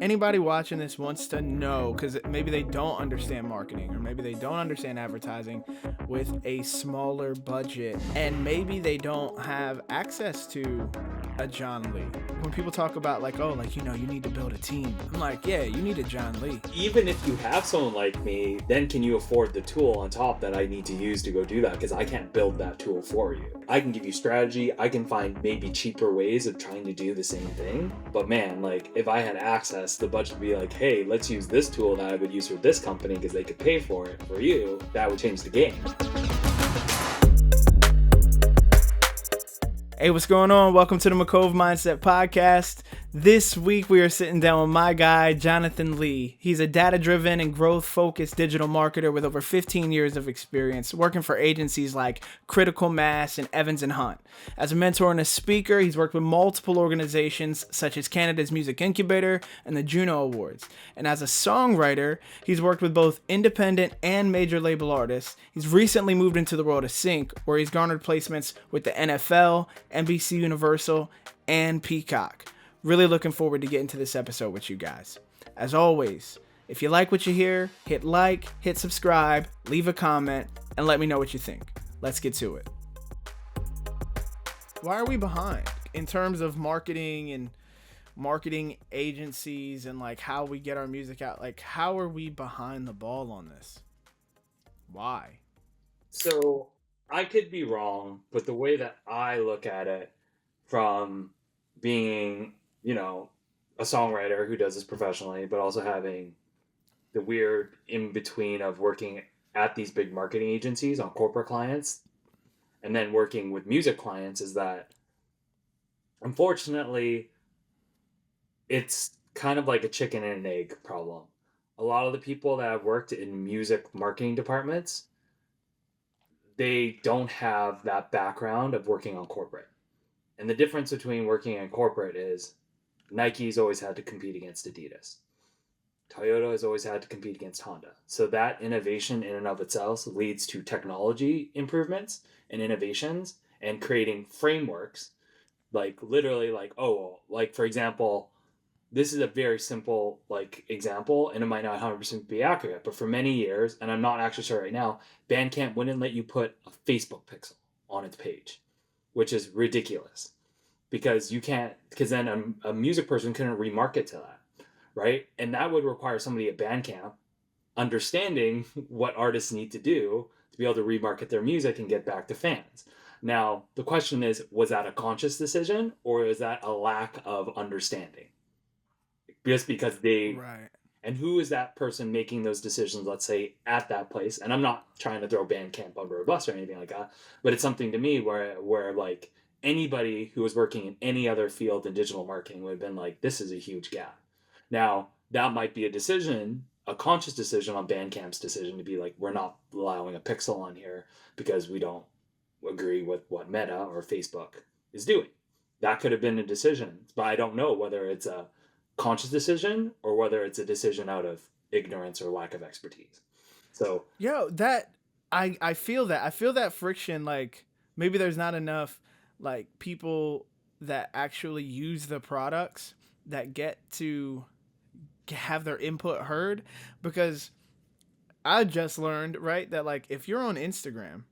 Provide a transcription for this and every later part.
anybody watching this wants to know, because maybe they don't understand marketing or maybe they don't understand advertising with a smaller budget, and maybe they don't have access to a John Lee. When people talk about like, oh, like, you know, you need to build a team, I'm like, yeah, you need a John Lee. Even if you have someone like me, then can you afford the tool on top that I need to use to go do that? Because I can't build that tool for you. I can give you strategy. I can find maybe cheaper ways of trying to do the same thing. But man, like if I had access, the budget would be like, hey, let's use this tool that I would use for this company because they could pay for it for you. That would change the game. Hey, what's going on? Welcome to the McCove Mindset Podcast. This week, we are sitting down with my guy, Jonathan Lee. He's a data-driven and growth-focused digital marketer with over 15 years of experience working for agencies like Critical Mass and Evans & Hunt. As a mentor and a speaker, he's worked with multiple organizations such as Canada's Music Incubator and the Juno Awards. And as a songwriter, he's worked with both independent and major label artists. He's recently moved into the world of sync, where he's garnered placements with the NFL, NBC Universal, and Peacock. Really looking forward to getting to this episode with you guys. As always, if you like what you hear, hit like, hit subscribe, leave a comment, and let me know what you think. Let's get to it. Why are we behind in terms of marketing and marketing agencies and like how we get our music out? Like, how are we behind the ball on this? Why? So I could be wrong, but the way that I look at it from being, you know, a songwriter who does this professionally, but also having the weird in between of working at these big marketing agencies on corporate clients and then working with music clients is that unfortunately it's kind of like a chicken and an egg problem. A lot of the people that have worked in music marketing departments, they don't have that background of working on corporate. And the difference between working in corporate is Nike's always had to compete against Adidas. Toyota has always had to compete against Honda. So that innovation in and of itself leads to technology improvements and innovations and creating frameworks, like literally like, oh, like for example, this is a very simple like example and it might not 100% be accurate, but for many years, and I'm not actually sure right now, Bandcamp wouldn't let you put a Facebook pixel on its page, which is ridiculous. Because you can't, because then a music person couldn't remarket to that, right? And that would require somebody at Bandcamp understanding what artists need to do to be able to remarket their music and get back to fans. Now, the question is, was that a conscious decision or is that a lack of understanding? Just because they, Right. And who is that person making those decisions, let's say, at that place? And I'm not trying to throw Bandcamp under a bus or anything like that, but it's something to me where like, anybody who was working in any other field in digital marketing would have been like, this is a huge gap. Now, that might be a decision, a conscious decision on Bandcamp's decision to be like, we're not allowing a pixel on here because we don't agree with what Meta or Facebook is doing. That could have been a decision, but I don't know whether it's a conscious decision or whether it's a decision out of ignorance or lack of expertise. So, I feel that. I feel that friction, like maybe there's not enough like people that actually use the products that get to have their input heard, because I just learned, right, that like if you're on Instagram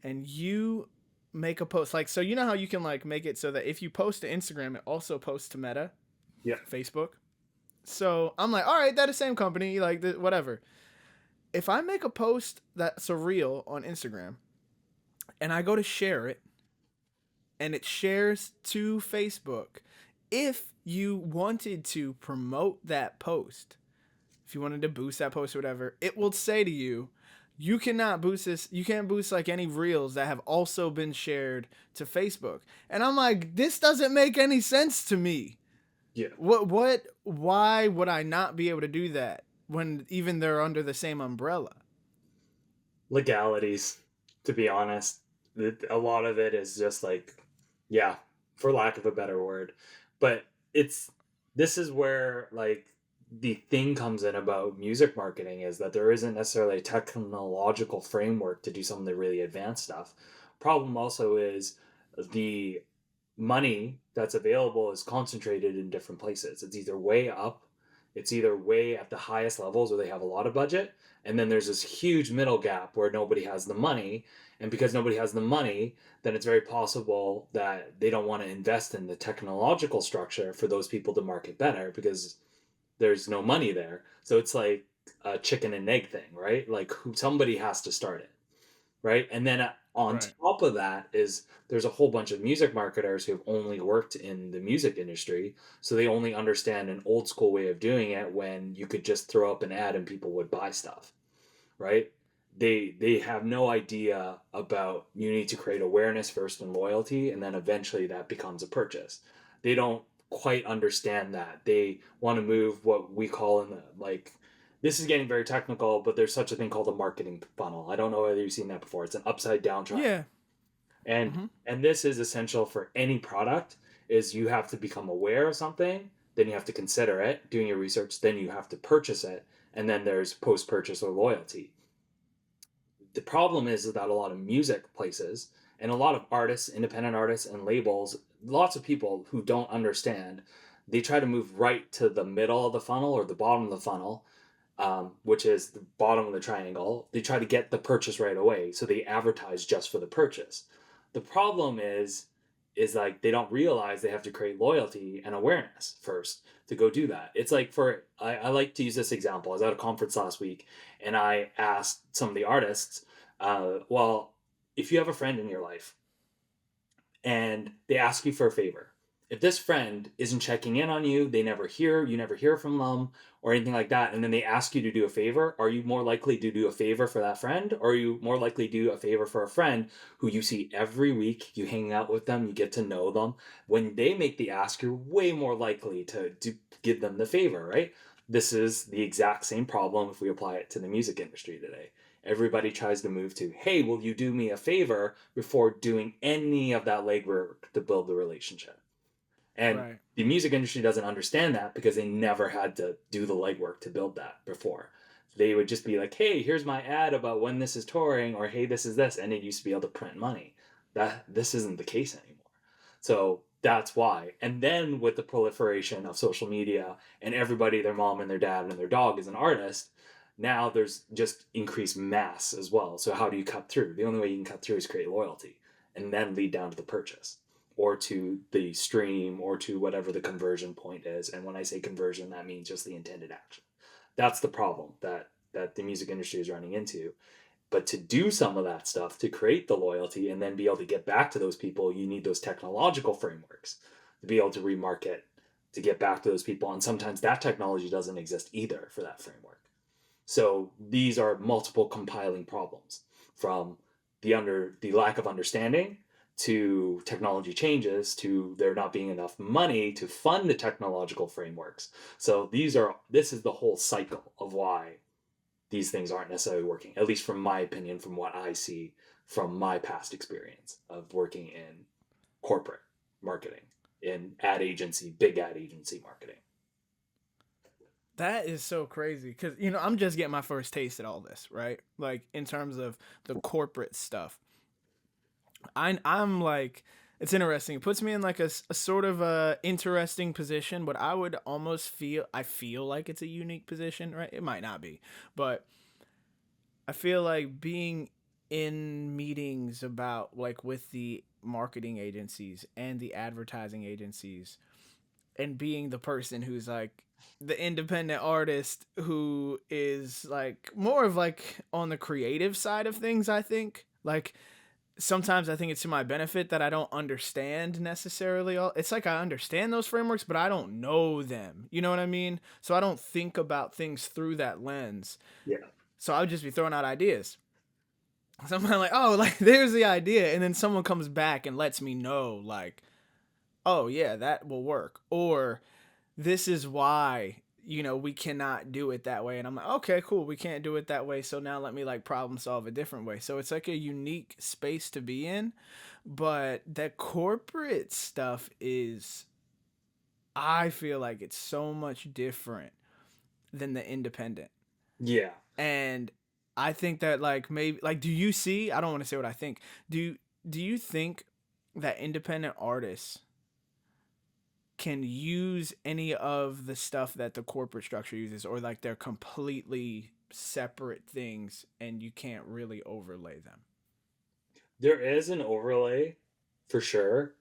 and you make a post, like, so you know how you can like make it so that if you post to Instagram, it also posts to Meta, Facebook. So I'm like, all right, they're the same company, like whatever. If I make a post that's a reel on Instagram and I go to share it, and it shares to Facebook, if you wanted to promote that post, if you wanted to boost that post or whatever, it will say to you, you cannot boost this. You can't boost like any reels that have also been shared to Facebook. And I'm like, this doesn't make any sense to me. yeah. Why would I not be able to do that when even they're under the same umbrella? Legalities, to be honest. A lot of it is just like, yeah, for lack of a better word. But this is where like the thing comes in about music marketing is that there isn't necessarily a technological framework to do some of the really advanced stuff. Problem also is the money that's available is concentrated in different places. It's either way up It's either way at the highest levels where they have a lot of budget, and then there's this huge middle gap where nobody has the money. And because nobody has the money, then it's very possible that they don't want to invest in the technological structure for those people to market better because there's no money there. So it's like a chicken and egg thing, right? Like somebody has to start it, right? And then on Right. top of that is there's a whole bunch of music marketers who've only worked in the music industry, so they only understand an old school way of doing it when you could just throw up an ad and people would buy stuff, right? They have no idea about you need to create awareness first and loyalty, and then eventually that becomes a purchase. They don't quite understand that. They want to move what we call in the like this is getting very technical, but there's such a thing called a marketing funnel. I don't know whether you've seen that before. It's an upside down triangle. Yeah. And Mm-hmm. and this is essential for any product is you have to become aware of something, then you have to consider it, doing your research, then you have to purchase it, and then there's post purchase or loyalty. The problem is that a lot of music places and a lot of artists, independent artists and labels, lots of people who don't understand, they try to move right to the middle of the funnel or the bottom of the funnel, which is the bottom of the triangle. They try to get the purchase right away, so they advertise just for the purchase. The problem is like they don't realize they have to create loyalty and awareness first to go do that. It's like I like to use this example. I was at a conference last week and I asked some of the artists, well, if you have a friend in your life and they ask you for a favor. If this friend isn't checking in on you, you never hear from them or anything like that, and then they ask you to do a favor, are you more likely to do a favor for that friend? Or are you more likely to do a favor for a friend who you see every week, you hang out with them, you get to know them? When they make the ask, you're way more likely to give them the favor, right? This is the exact same problem if we apply it to the music industry today. Everybody tries to move to, hey, will you do me a favor before doing any of that legwork to build the relationship? And Right. the music industry doesn't understand that because they never had to do the legwork to build that before. They would just be like, hey, here's my ad about when this is touring, or hey, this is this. And it used to be able to print money. This isn't the case anymore. So that's why. And then with the proliferation of social media and everybody, their mom and their dad and their dog is an artist, now there's just increased mass as well. So how do you cut through? The only way you can cut through is create loyalty and then lead down to the purchase or to the stream or to whatever the conversion point is. And when I say conversion, that means just the intended action. That's the problem that the music industry is running into. But to do some of that stuff, to create the loyalty and then be able to get back to those people, you need those technological frameworks to be able to remarket, to get back to those people. And sometimes that technology doesn't exist either for that framework. So these are multiple compiling problems from the lack of understanding to technology changes to there not being enough money to fund the technological frameworks. So this is the whole cycle of why these things aren't necessarily working, at least from my opinion, from what I see from my past experience of working in corporate marketing, in big ad agency marketing. That is so crazy because, I'm just getting my first taste at all this, right? Like, in terms of the corporate stuff. I'm like, it's interesting. It puts me in like a sort of a interesting position, but I feel like it's a unique position, right? It might not be, but I feel like being in meetings about like with the marketing agencies and the advertising agencies and being the person who's like the independent artist who is like more of like on the creative side of things, I think. Like sometimes I think it's to my benefit that I don't understand necessarily all. It's like I understand those frameworks, but I don't know them. You know what I mean? So I don't think about things through that lens. Yeah. So I would just be throwing out ideas. So I'm like, oh, like there's the idea, and then someone comes back and lets me know, like, oh yeah, that will work, or this is why we cannot do it that way, and I'm like, okay, cool, we can't do it that way, so now let me like problem solve a different way. So it's like a unique space to be in, but that corporate stuff is, I feel like it's so much different than the independent. Yeah. And I think that like maybe like do you see, I don't want to say what I think, do you think that independent artists can use any of the stuff that the corporate structure uses, or like they're completely separate things and you can't really overlay them? There is an overlay for sure,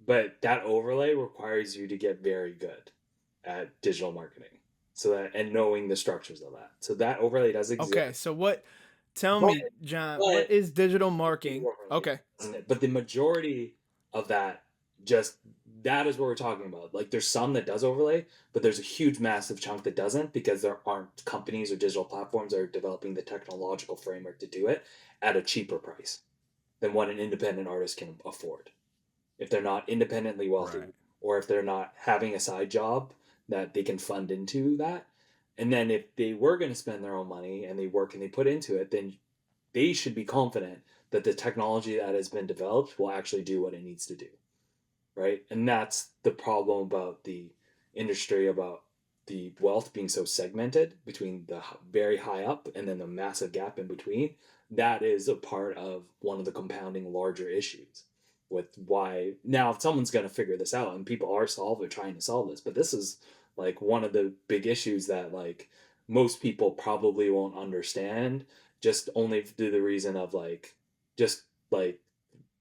but that overlay requires you to get very good at digital marketing. So that, and knowing the structures of that. So that overlay does exist. Okay, so what, tell But, me, John, what but is digital marketing? Okay. isn't it? But the majority of that, just that is what we're talking about. Like there's some that does overlay, but there's a huge massive chunk that doesn't, because there aren't companies or digital platforms that are developing the technological framework to do it at a cheaper price than what an independent artist can afford. If they're not independently wealthy, Right. or if they're not having a side job that they can fund into that. And then if they were going to spend their own money and they work and they put into it, then they should be confident that the technology that has been developed will actually do what it needs to do. Right. And that's the problem about the industry, about the wealth being so segmented between the very high up and then the massive gap in between. That is a part of one of the compounding larger issues with why now if someone's going to figure this out, and people are trying to solve this, but this is like one of the big issues that like most people probably won't understand, just only through the reason of like just like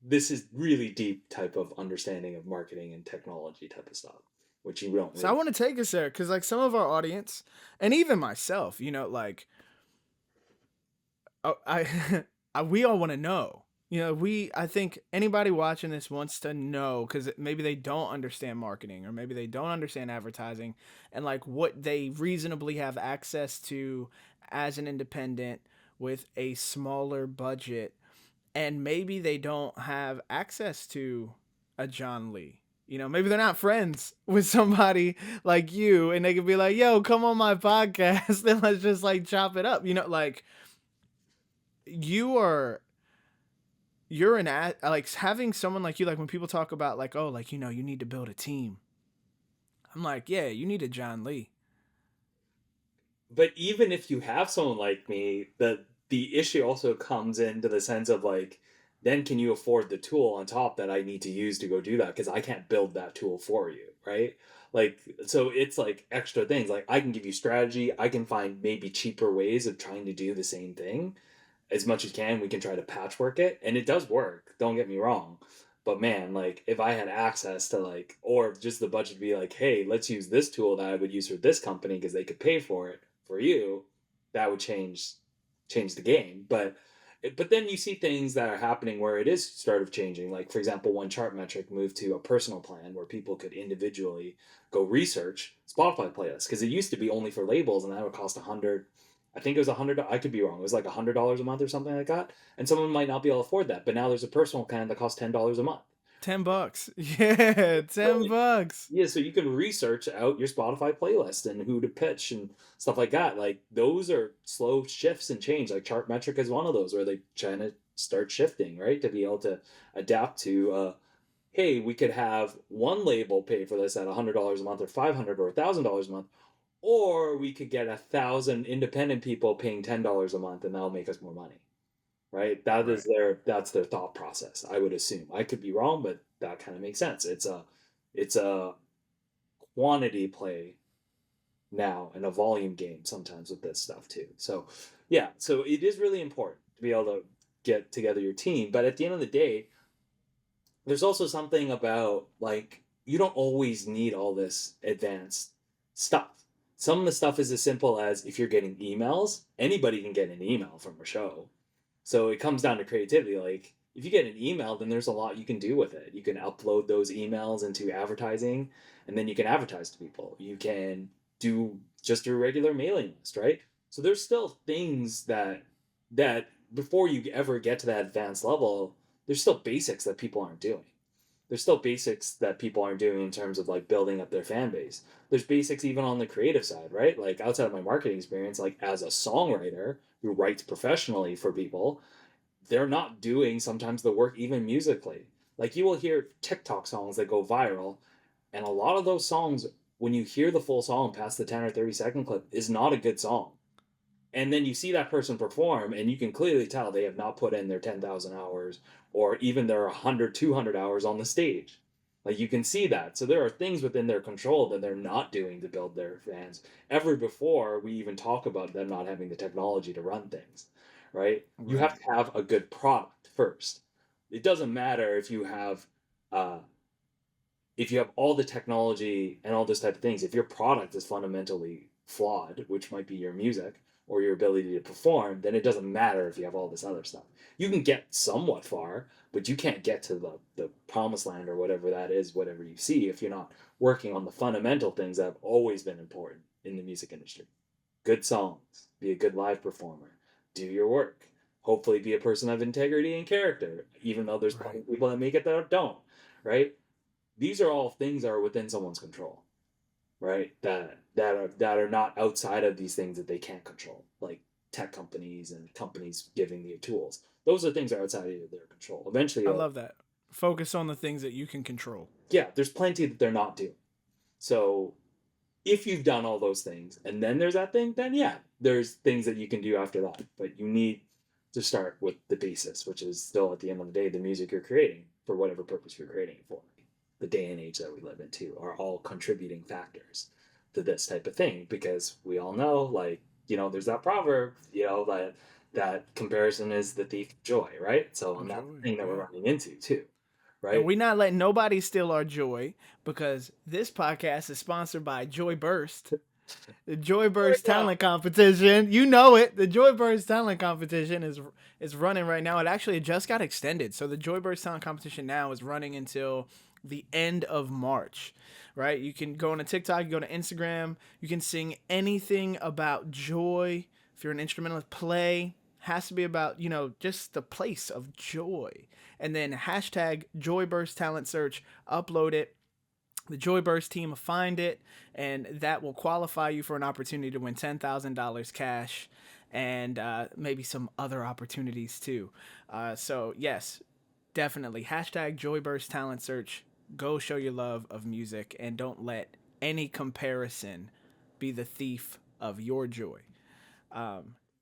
this is really deep type of understanding of marketing and technology type of stuff, which you don't So I really. want to take us there because, like, some of our audience, and even myself, you know, like, we all want to know. You know, I think anybody watching this wants to know because maybe they don't understand marketing, or maybe they don't understand advertising, and like what they reasonably have access to as an independent with a smaller budget, and maybe they don't have access to a John Lee. You know, maybe they're not friends with somebody like you, and they could be like, "Yo, come on my podcast, then let's just like chop it up." You know, like you are, you're an ad, like having someone like you. Like when people talk about like, oh, like, you know, you need to build a team. I'm like, yeah, you need a John Lee. But even if you have someone like me, the issue also comes into the sense of like, then can you afford the tool on top that I need to use to go do that? Because I can't build that tool for you, right? Like, so it's like extra things. Like, I can give you strategy. I can find maybe cheaper ways of trying to do the same thing as much as can. We can try to patchwork it, and it does work. Don't get me wrong. But man, like if I had access to like, or just the budget to be like, hey, let's use this tool that I would use for this company because they could pay for it for you, that would change the game. But then you see things that are happening where it is sort of changing. Like for example, when Chartmetric moved to a personal plan where people could individually go research Spotify playlists, because it used to be only for labels and that would cost 100. I think it was 100. I could be wrong. It was like $100 a month or something like that. And someone might not be able to afford that. But now there's a personal plan that costs $10 a month. $10. Yeah, $10. Yeah, so you can research out your Spotify playlist and who to pitch and stuff like that. Like those are slow shifts and change. Like Chartmetric is one of those where they trying to start shifting, right? To be able to adapt to hey, we could have one label pay for this at $100 a month or 500 or $1,000 a month, or we could get 1,000 independent people paying $10 a month and that'll make us more money. Right? Right. That's their thought process, I would assume. I could be wrong, but that kind of makes sense. It's a quantity play now and a volume game sometimes with this stuff too. So yeah, so it is really important to be able to get together your team. But at the end of the day, there's also something about like you don't always need all this advanced stuff. Some of the stuff is as simple as if you're getting emails, anybody can get an email from a show. So it comes down to creativity. Like if you get an email, then there's a lot you can do with it. You can upload those emails into advertising, and then you can advertise to people. You can do just your regular mailing list, right? So there's still things that before you ever get to that advanced level, there's still basics that people aren't doing. There's still basics that people aren't doing in terms of like building up their fan base. There's basics even on the creative side, right? Like outside of my marketing experience, like as a songwriter who writes professionally for people, they're not doing sometimes the work even musically. Like you will hear TikTok songs that go viral, and a lot of those songs, when you hear the full song past the 10 or 30-second clip, is not a good song. And then you see that person perform, and you can clearly tell they have not put in their 10,000 hours or even their 100, 200 hours on the stage. Like you can see that. So there are things within their control that they're not doing to build their fans ever before we even talk about them not having the technology to run things, right? You have Right. to have a good product first. It doesn't matter uh, if you have all the technology and all those type of things. If your product is fundamentally flawed, which might be your music or your ability to perform, then it doesn't matter if you have all this other stuff. You can get somewhat far, but you can't get to the promised land or whatever that is, whatever you see, if you're not working on the fundamental things that have always been important in the music industry. Good songs, be a good live performer, do your work, hopefully be a person of integrity and character, even though there's plenty Right. of people that make it that don't, right? These are all things that are within someone's control, right? That are not outside of these things that they can't control, like tech companies and companies giving you tools. Those are things that are outside of their control. Eventually, I love that. Focus on the things that you can control. yeah, there's plenty that they're not doing. So if you've done all those things and then there's that thing, then yeah, there's things that you can do after that. But you need to start with the basis, which is still at the end of the day, the music you're creating for whatever purpose you're creating it for. The day and age that we live into are all contributing factors to this type of thing, because we all know, like, there's that proverb, that comparison is the thief of joy, right? So, and that's the Joy. thing that we're Yeah. running into too, And right? we not letting nobody steal our joy, because this podcast is sponsored by Joyburst. The There Joyburst we go. talent competition. You know it. The Joyburst talent competition is running right now. It actually just got extended. So the Joyburst talent competition now is running until the end of March. Right? You can go on a TikTok, you go to Instagram, you can sing anything about joy. If you're an instrumentalist, play. Has to be about, just the place of joy. And then hashtag Joyburst talent search, upload it. The Joyburst team will find it, and that will qualify you for an opportunity to win $10,000 cash and maybe some other opportunities too. So, yes, definitely. Hashtag Joyburst Talent Search. Go show your love of music, and don't let any comparison be the thief of your joy.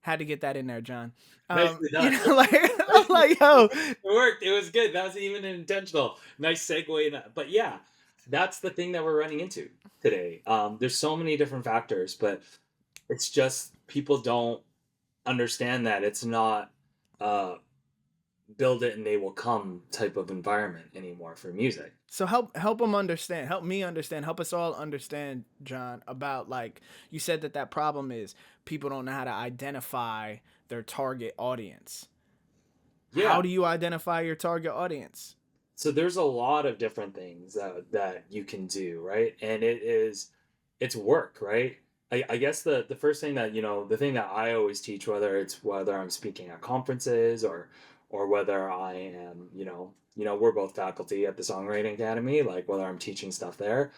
Had to get that in there, John. Nicely done. Like, I'm like, yo, It worked. It was good. That was even intentional. Nice segue. But yeah, that's the thing that we're running into today. There's so many different factors, but it's just people don't understand that it's not uh, build it and they will come type of environment anymore for music. so help them understand, help me understand, help us all understand, John, about, like, you said that problem is people don't know how to identify their target audience. Yeah. How do you identify your target audience? So there's a lot of different things that you can do, right? And it's work, right? I guess the first thing that, the thing that I always teach, whether I'm speaking at conferences or whether I am, we're both faculty at the Songwriting Academy, like whether I'm teaching stuff there,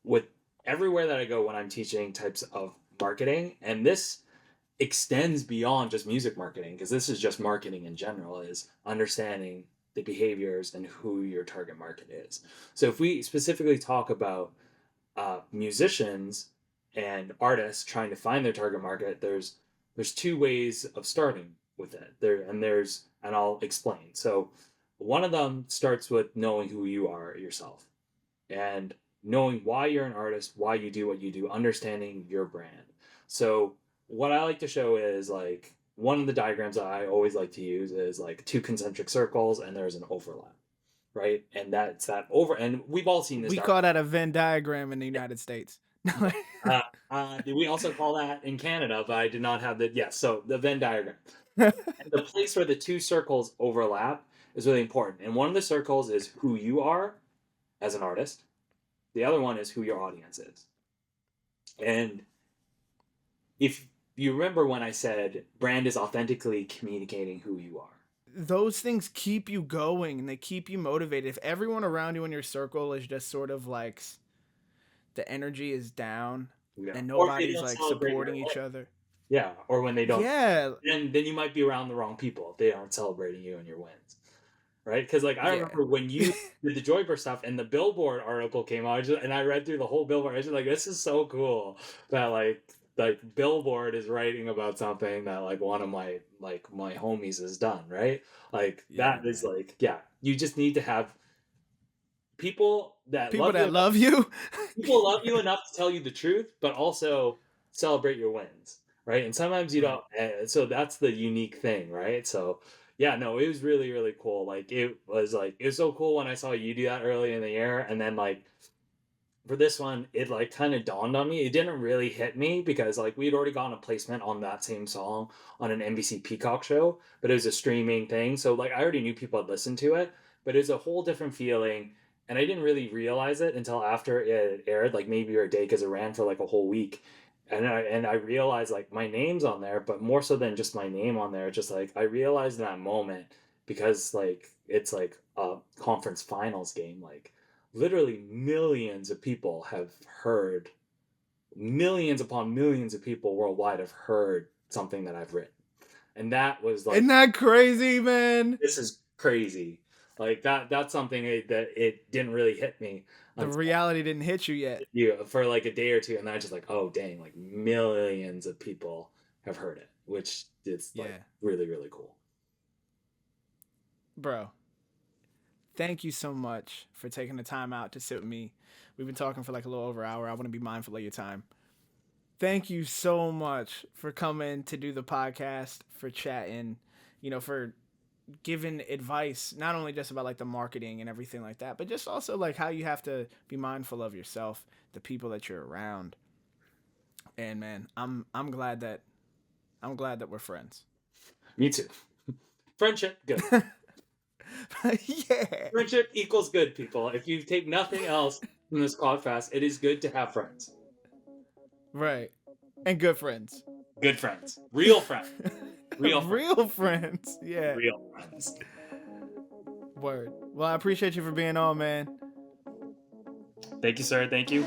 with everywhere that I go when I'm teaching types of marketing, and this extends beyond just music marketing, because this is just marketing in general, is understanding the behaviors and who your target market is. So if we specifically talk about musicians and artists trying to find their target market, there's two ways of starting with it. And I'll explain. So one of them starts with knowing who you are yourself and knowing why you're an artist, why you do what you do, understanding your brand. So what I like to show is, like, one of the diagrams that I always like to use is like two concentric circles and there's an overlap, right? And that's that over, and we've all seen this We diagram. call that a Venn diagram in the United States. We also call that in Canada, but I did not have the, yes, so the Venn diagram. And the place where the two circles overlap is really important. And one of the circles is who you are as an artist. The other one is who your audience is. And if you remember when I said brand is authentically communicating who you are. Those things keep you going and they keep you motivated. If everyone around you in your circle is just sort of like, the energy is down, Yeah. and Or if they nobody's don't like celebrate your supporting each win. other. Yeah. Or when they don't. Yeah. Then you might be around the wrong people if they aren't celebrating you and your wins. Right? Because, like, I Yeah. remember when you did the Joyburst stuff and the Billboard article came out, and I read through the whole Billboard. I was just like, this is so cool that like Billboard is writing about something that like one of my homies has done, right? Like Yeah, that is man. like, yeah, you just need to have people that People love you that enough, love you. people love you enough to tell you the truth, but also celebrate your wins, right? And sometimes you Right. don't. So that's the unique thing, right? So yeah, no, it was really really cool. Like it was so cool when I saw you do that early in the year, and then like for this one, it like kind of dawned on me. It didn't really hit me because like we'd already gotten a placement on that same song on an NBC Peacock show, but it was a streaming thing. So like I already knew people had listened to it, but it's a whole different feeling. And I didn't really realize it until after it aired, like maybe a day because it ran for like a whole week. And I realized like my name's on there, but more so than just my name on there, just like I realized in that moment because like it's like a conference finals game, like literally millions of people have heard, millions upon millions of people worldwide have heard something that I've written. And that was like, Isn't that crazy, man? this is crazy. Like that's something that it didn't really hit me The until reality didn't hit you yet. for like a day or two. And then I just like, oh dang, like millions of people have heard it, which is like Yeah. really, really cool. Bro, thank you so much for taking the time out to sit with me. We've been talking for like a little over an hour. I want to be mindful of your time. Thank you so much for coming to do the podcast, for chatting, for giving advice, not only just about like the marketing and everything like that, but just also like how you have to be mindful of yourself, the people that you're around. And man, I'm glad that we're friends. Me too. Friendship, good. Yeah. Friendship equals good, people. If you take nothing else from this podcast, it is good to have friends. Right. And good friends. Good friends. Real friends. Real friends. Real friends. Yeah. Real friends. Word. Well, I appreciate you for being on, man. Thank you, sir. Thank you.